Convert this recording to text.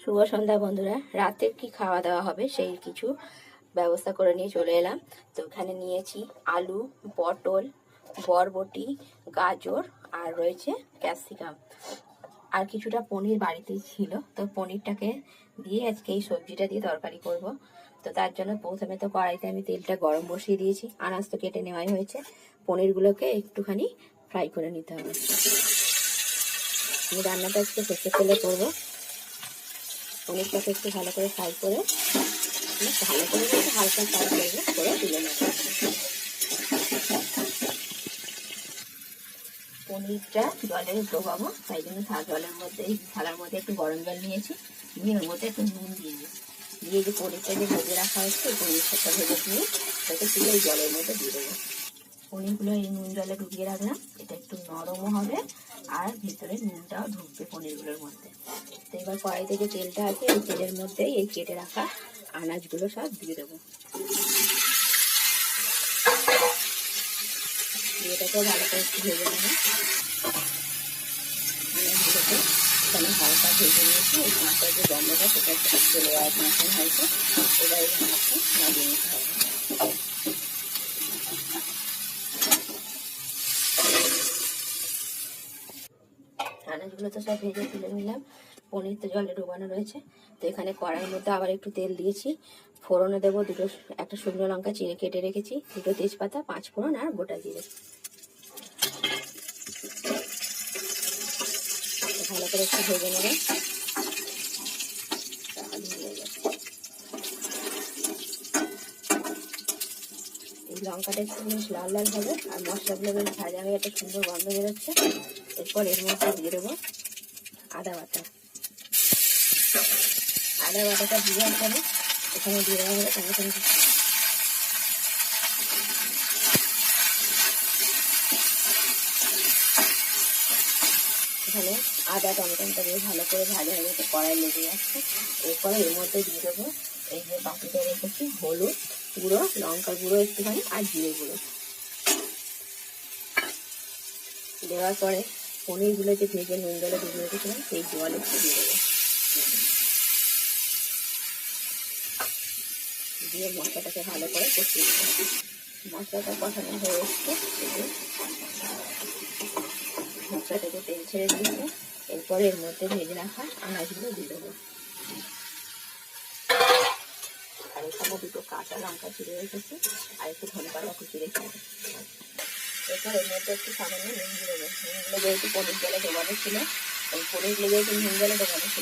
শুভ সন্ধ্যা বন্ধুরা। রাতের কি খাওয়া দাওয়া হবে সেই কিছু ব্যবস্থা করে নিয়ে চলে এলাম। তো এখানে নিয়েছি আলু, পটল, বরবটি, গাজর আর রয়েছে ক্যাপসিকাম। আর কিছুটা পনির বাড়িতেই ছিল, তো পনিরটাকে দিয়ে আজকে এই সবজিটা দিয়ে তরকারি করব। তো তার জন্য প্রথমে তো কড়াইতে আমি তেলটা গরম বসিয়ে দিয়েছি। আনাজ তো কেটে নেওয়াই হয়েছে। পনিরগুলোকে একটুখানি ফ্রাই করে নিতে হবে। আমি রান্নাটা আজকে সর্ষের তেলে করবো। পনিরটাকে একটু ভালো করে ফ্রাই করে ভালো করে হালকা ফ্রাই করে তুলে নেব। পনিরটা জলে ডোবাবো, তাই জন্য জলের মধ্যে এই থালার মধ্যে একটু গরম জল নিয়েছি, নিয়ে ওর মধ্যে একটু নুন দিয়ে দিয়ে যে পনিরটা যে ভেজে রাখা হচ্ছে ওই পনির সাথে ভেজে নিয়ে ওটাকে তুলে এই জলের মধ্যে দিয়ে দেবো। পনিরগুলো এই নুন জলে ডুবিয়ে রাখলাম, এটা একটু নরমও হবে আর ভিতরে নুনটাও ঢুকবে পনিরগুলোর মধ্যে। তো এবার কড়াইতে যে তেলটা আছে এই তেলের মধ্যে এই কেটে রাখা আনাজগুলো সব দিয়ে দেবো। এটাকেও ভালো করে একটু ভেজে নেবো। আনাজগুলোকে এখানে হালকা ভেজে নিয়েছি, এই মাছটার যে গন্ধটা সেটা চলে যাওয়ার মতন হয়েছে। এবার এই মাছটা নামিয়ে নিতে হবে। আনাজগুলো তো সব ভেজে তুলে নিলাম। পনির তো জলে ডোবানো রয়েছে। তো এখানে কড়াইয়ের মধ্যে আবার একটু তেল দিয়েছি। ফোড়নে দেবো একটা শুকনো লঙ্কা চিড়ে কেটে রেখেছি, 2 তেজপাতা, 5 ফোড়ন আর গোটা জিরে। ভালো করে একটু ভেজে নেবে। এই লঙ্কাটা একটু বেশ লাল লাল হবে আর মশলাগুলো বেশ ভাজা হয়ে একটা সুন্দর গন্ধ বেরোচ্ছে। এরপর এর মধ্যে দিয়ে দেবো আদা বাটা। আদা বাটাটা দিয়ে হবে, এখানে দিয়ে দেওয়া হবে টমেটো। এখানে আদা টমেটোটা বেশ ভালো করে ভাজা হয়ে গেছে, কড়াই লেগে যাচ্ছে। এরপরে এর মধ্যে দিয়ে দেবো এই যে বাটিতে রেখেছি হলুদ গুঁড়ো, লঙ্কা গুঁড়ো একটুখানি আর জিরে গুঁড়ো। দেওয়ার পরে পনিরগুলো যে ভেজে নুন জলে ডুবিয়ে রেখেছিলাম সেই জল একটু দিয়ে দেবো, দিয়ে মশলাটাকে ভালো করে কষিয়ে দেবো। মশলাটা কষানো হয়ে এসছে, মশলা থেকে তেল ছেড়ে দিয়েছে। এরপরে এর মধ্যে ভেজে রাখা আনাজগুলো দিয়ে দেবো। আর এখানে 2 কাঁচা লঙ্কা চিড়ে রেখেছি আর একটু ধনে পাতা কুচি রেখেছি। এরপর এর মধ্যে একটু সামান্য নুন দিয়ে দেবো। নুনগুলো যেহেতু পনির জলে ডোবানো ছিল, এই পনিরগুলো যেহেতু নুন জলে ডোবানো ছিল